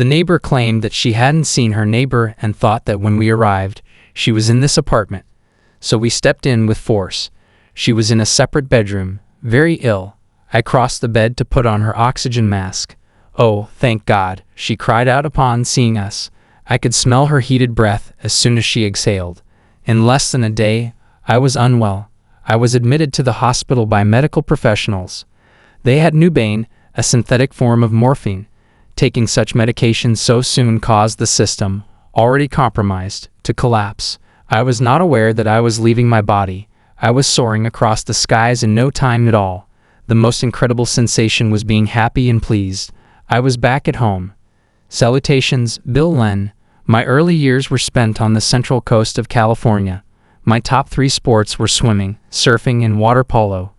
The neighbor claimed that she hadn't seen her neighbor and thought that when we arrived, she was in this apartment. So we stepped in with force. She was in a separate bedroom, very ill. I crossed the bed to put on her oxygen mask. "Oh, thank God," she cried out upon seeing us. I could smell her heated breath as soon as she exhaled. In less than a day, I was unwell. I was admitted to the hospital by medical professionals. They had Nubain, a synthetic form of morphine. Taking such medication so soon caused the system, already compromised, to collapse. I was not aware that I was leaving my body. I was soaring across the skies in no time at all. The most incredible sensation was being happy and pleased. I was back at home. Salutations, Bill Len. My early years were spent on the central coast of California. My top 3 sports were swimming, surfing, and water polo.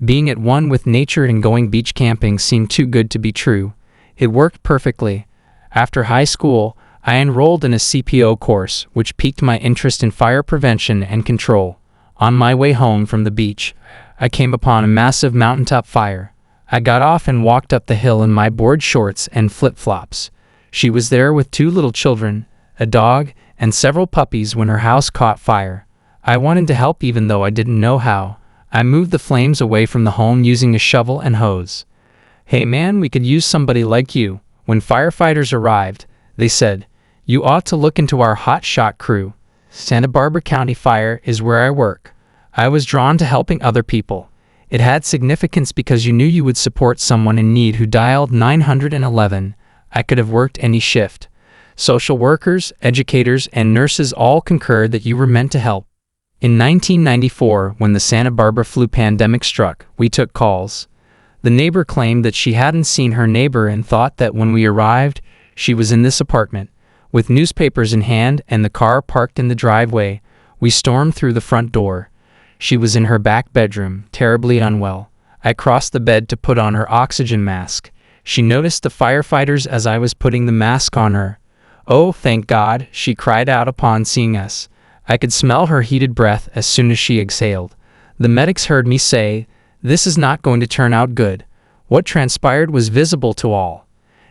Being at one with nature and going beach camping seemed too good to be true. It worked perfectly. After high school, I enrolled in a CPO course, which piqued my interest in fire prevention and control. On my way home from the beach, I came upon a massive mountaintop fire. I got off and walked up the hill in my board shorts and flip-flops. She was there with 2 little children, a dog, and several puppies when her house caught fire. I wanted to help even though I didn't know how. I moved the flames away from the home using a shovel and hose. "Hey man, we could use somebody like you." When firefighters arrived, they said, "You ought to look into our hot shot crew. Santa Barbara County Fire is where I work." I was drawn to helping other people. It had significance because you knew you would support someone in need who dialed 911. I could have worked any shift. Social workers, educators, and nurses all concurred that you were meant to help. In 1994, when the Santa Barbara flu pandemic struck, we took calls. The neighbor claimed that she hadn't seen her neighbor and thought that when we arrived, she was in this apartment. With newspapers in hand and the car parked in the driveway, we stormed through the front door. She was in her back bedroom, terribly unwell. I crossed the bed to put on her oxygen mask. She noticed the firefighters as I was putting the mask on her. "Oh, thank God," she cried out upon seeing us. I could smell her heated breath as soon as she exhaled. The medics heard me say, "This is not going to turn out good." What transpired was visible to all.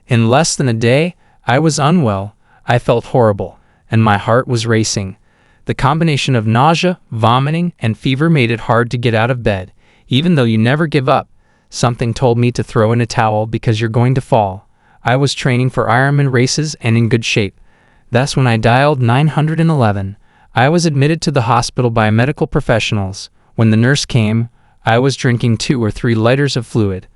In less than a day, I was unwell. I felt horrible, and my heart was racing. The combination of nausea, vomiting, and fever made it hard to get out of bed. Even though you never give up, something told me to throw in a towel because you're going to fall. I was training for Ironman races and in good shape. That's when I dialed 911. I was admitted to the hospital by medical professionals. When the nurse came, I was drinking 2 or 3 liters of fluid.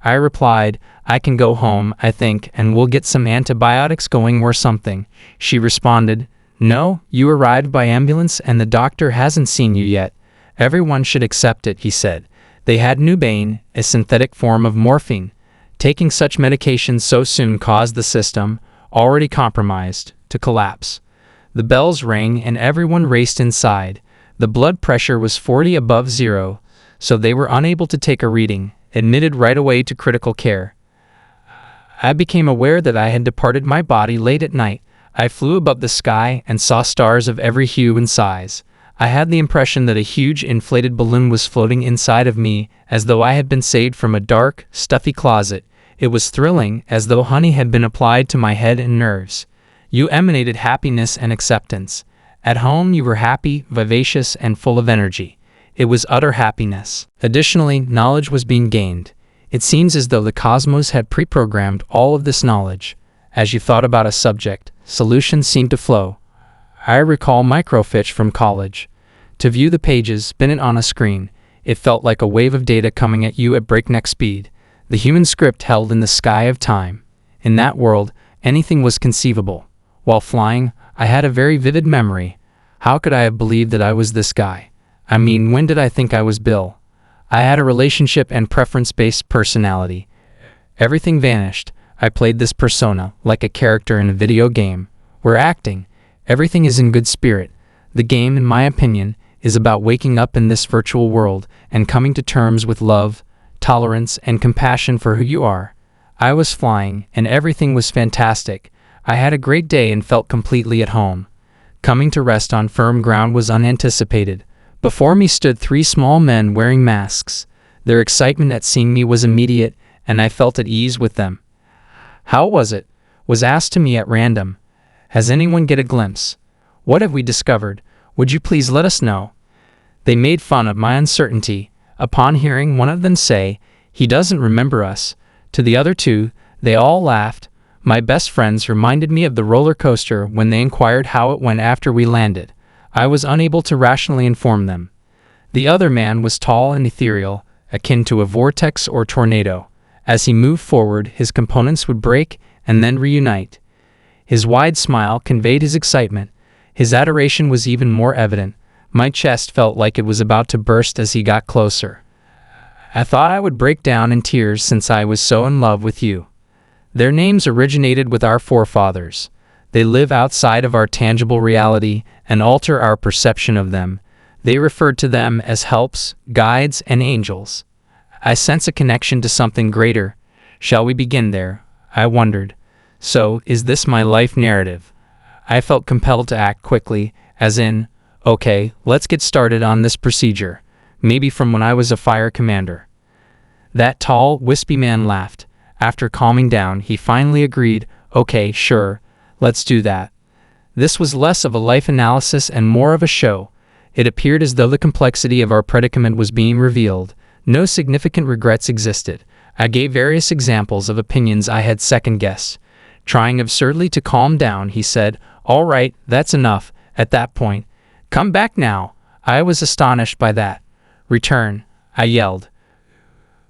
I replied, "I can go home, I think, and we'll get some antibiotics going or something." She responded, "No, you arrived by ambulance and the doctor hasn't seen you yet. Everyone should accept it," he said. They had Nubain, a synthetic form of morphine. Taking such medication so soon caused the system, already compromised, to collapse. The bells rang and everyone raced inside. The blood pressure was 40 above zero, so they were unable to take a reading, admitted right away to critical care. I became aware that I had departed my body late at night. I flew above the sky and saw stars of every hue and size. I had the impression that a huge inflated balloon was floating inside of me, as though I had been saved from a dark, stuffy closet. It was thrilling, as though honey had been applied to my head and nerves. You emanated happiness and acceptance. At home you were happy, vivacious, and full of energy. It was utter happiness. Additionally, knowledge was being gained. It seems as though the cosmos had pre-programmed all of this knowledge. As you thought about a subject, solutions seemed to flow. I recall microfiche from college. To view the pages, spin it on a screen. It felt like a wave of data coming at you at breakneck speed. The human script held in the sky of time. In that world, anything was conceivable. While flying, I had a very vivid memory. How could I have believed that I was this guy? I mean, when did I think I was Bill? I had a relationship and preference-based personality. Everything vanished. I played this persona, like a character in a video game. We're acting. Everything is in good spirit. The game, in my opinion, is about waking up in this virtual world and coming to terms with love, tolerance, and compassion for who you are. I was flying, and everything was fantastic. I had a great day and felt completely at home. Coming to rest on firm ground was unanticipated. Before me stood 3 small men wearing masks. Their excitement at seeing me was immediate, and I felt at ease with them. How was it? was asked to me at random. Has anyone get a glimpse? What have we discovered? Would you please let us know? They made fun of my uncertainty. Upon hearing one of them say, he doesn't remember us, to the other two, they all laughed. My best friends reminded me of the roller coaster when they inquired how it went after we landed. I was unable to rationally inform them. The other man was tall and ethereal, akin to a vortex or tornado. As he moved forward, his components would break and then reunite. His wide smile conveyed his excitement. His adoration was even more evident. My chest felt like it was about to burst as he got closer. I thought I would break down in tears since I was so in love with you. Their names originated with our forefathers. They live outside of our tangible reality and alter our perception of them. They referred to them as helps, guides, and angels. I sense a connection to something greater. Shall we begin there? I wondered. So, is this my life narrative? I felt compelled to act quickly, as in, okay, let's get started on this procedure. Maybe from when I was a fire commander. That tall, wispy man laughed. After calming down, he finally agreed, okay, sure, let's do that. This was less of a life analysis and more of a show. It appeared as though the complexity of our predicament was being revealed. No significant regrets existed. I gave various examples of opinions I had second-guessed. Trying absurdly to calm down, he said, all right, that's enough. At that point, come back now. I was astonished by that. Return, I yelled.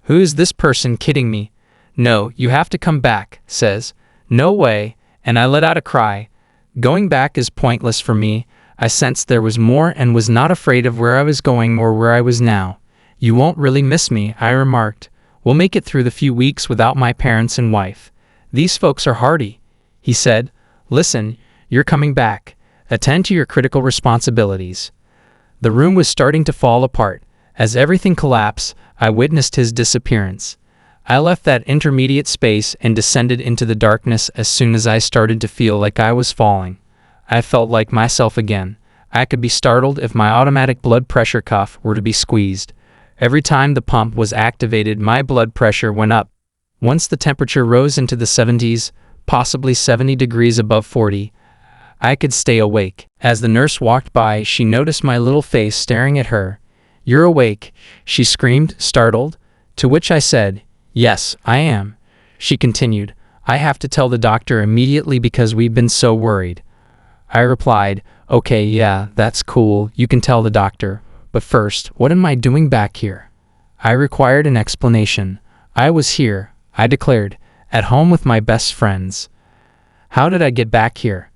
Who is this person kidding me? No, you have to come back, says. No way, and I let out a cry. Going back is pointless for me. I sensed there was more and was not afraid of where I was going or where I was now. You won't really miss me, I remarked. We'll make it through the few weeks without my parents and wife. These folks are hardy. He said, listen, you're coming back. Attend to your critical responsibilities. The room was starting to fall apart. As everything collapsed, I witnessed his disappearance. I left that intermediate space and descended into the darkness as soon as I started to feel like I was falling. I felt like myself again. I could be startled if my automatic blood pressure cuff were to be squeezed. Every time the pump was activated, my blood pressure went up. Once the temperature rose into the 70s, possibly 70 degrees above 40, I could stay awake. As the nurse walked by, she noticed my little face staring at her. You're awake, she screamed, startled. To which I said, yes, I am. She continued, I have to tell the doctor immediately because we've been so worried. I replied, okay, yeah, that's cool, you can tell the doctor. But first, what am I doing back here? I required an explanation. I was here, I declared, at home with my best friends. How did I get back here?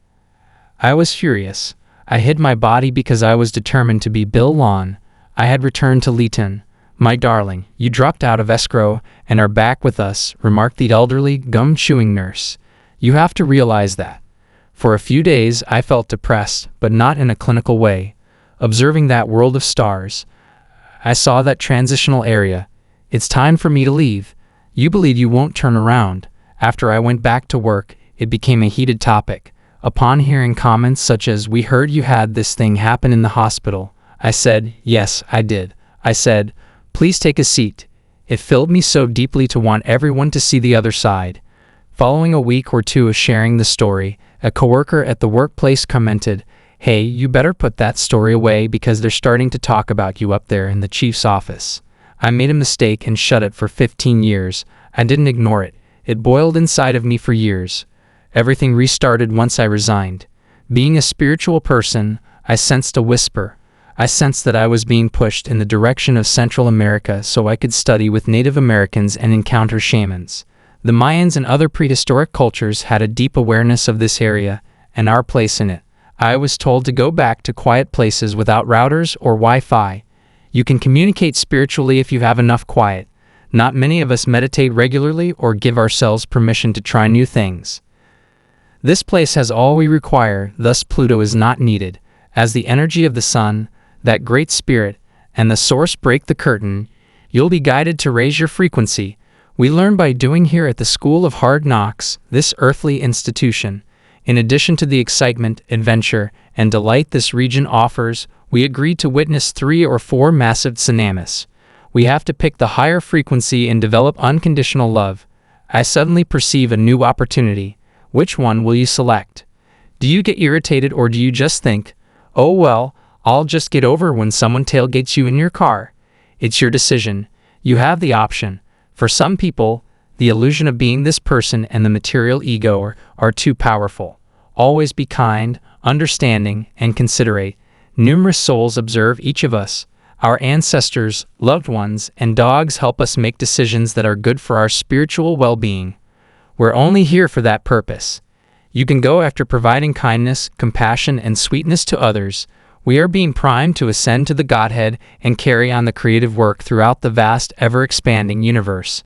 I was furious. I hid my body because I was determined to be Bill Lawn. I had returned to Leeton. My darling, you dropped out of escrow and are back with us, remarked the elderly, gum-chewing nurse. You have to realize that. For a few days I felt depressed, but not in a clinical way. Observing that world of stars, I saw that transitional area. It's time for me to leave. You believe you won't turn around. After I went back to work, it became a heated topic. Upon hearing comments such as, we heard you had this thing happen in the hospital, I said, yes, I did. I said, please take a seat. It filled me so deeply to want everyone to see the other side. Following a week or two of sharing the story, a coworker at the workplace commented, hey, you better put that story away because they're starting to talk about you up there in the chief's office. I made a mistake and shut it for 15 years. I didn't ignore it. It boiled inside of me for years. Everything restarted once I resigned. Being a spiritual person, I sensed a whisper. I sensed that I was being pushed in the direction of Central America so I could study with Native Americans and encounter shamans. The Mayans and other prehistoric cultures had a deep awareness of this area and our place in it. I was told to go back to quiet places without routers or Wi-Fi. You can communicate spiritually if you have enough quiet. Not many of us meditate regularly or give ourselves permission to try new things. This place has all we require, thus Pluto is not needed. As the energy of the sun, that great spirit, and the source break the curtain, you'll be guided to raise your frequency. We learn by doing here at the School of Hard Knocks, this earthly institution. In addition to the excitement, adventure, and delight this region offers, we agreed to witness 3 or 4 massive tsunamis. We have to pick the higher frequency and develop unconditional love. I suddenly perceive a new opportunity. Which one will you select? Do you get irritated, or do you just think, oh well, I'll just get over when someone tailgates you in your car? It's your decision. You have the option. For some people, the illusion of being this person and the material ego are too powerful. Always be kind, understanding, and considerate. Numerous souls observe each of us. Our ancestors, loved ones, and dogs help us make decisions that are good for our spiritual well-being. We're only here for that purpose. You can go after providing kindness, compassion, and sweetness to others. We are being primed to ascend to the Godhead and carry on the creative work throughout the vast, ever-expanding universe.